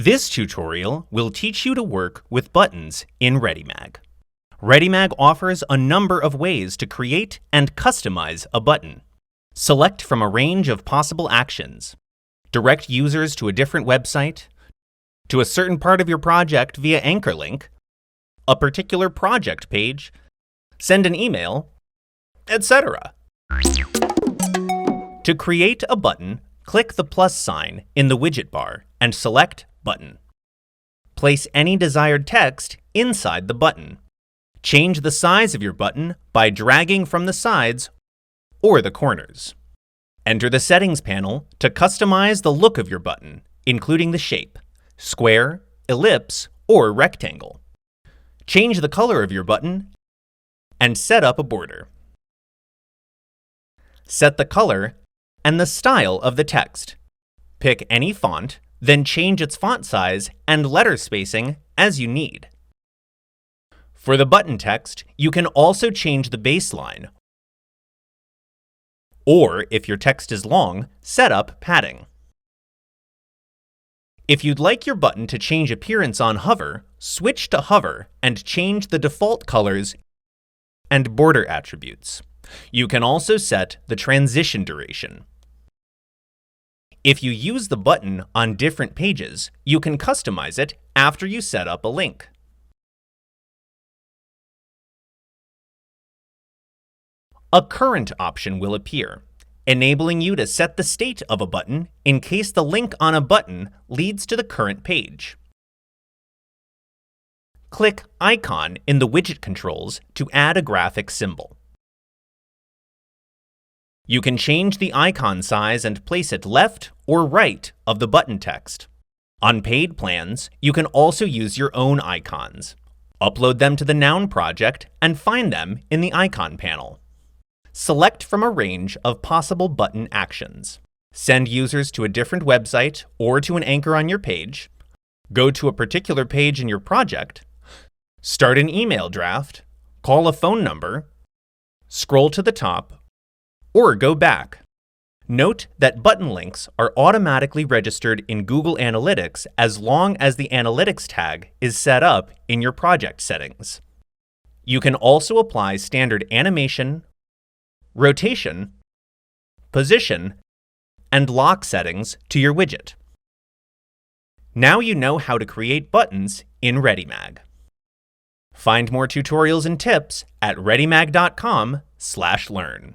This tutorial will teach you to work with buttons in Readymag. Readymag offers a number of ways to create and customize a button. Select from a range of possible actions. Direct users to a different website, to a certain part of your project via anchor link, a particular project page, send an email, etc. To create a button, click the plus sign in the widget bar and select Button. Place any desired text inside the button. Change the size of your button by dragging from the sides or the corners. Enter the Settings panel to customize the look of your button, including the shape, square, ellipse, or rectangle. Change the color of your button and set up a border. Set the color and the style of the text. Pick any font, then change its font size and letter spacing as you need. For the button text, you can also change the baseline, or if your text is long, set up padding. If you'd like your button to change appearance on hover, switch to hover and change the default colors and border attributes. You can also set the transition duration. If you use the button on different pages, you can customize it after you set up a link. A current option will appear, enabling you to set the state of a button in case the link on a button leads to the current page. Click Icon in the widget controls to add a graphic symbol. You can change the icon size and place it left or right of the button text. On paid plans, you can also use your own icons. Upload them to the Noun project and find them in the icon panel. Select from a range of possible button actions. Send users to a different website or to an anchor on your page. Go to a particular page in your project. Start an email draft. Call a phone number. Scroll to the top, or go back. Note that button links are automatically registered in Google Analytics as long as the Analytics tag is set up in your project settings. You can also apply standard animation, rotation, position, and lock settings to your widget. Now you know how to create buttons in Readymag. Find more tutorials and tips at readymag.com/learn.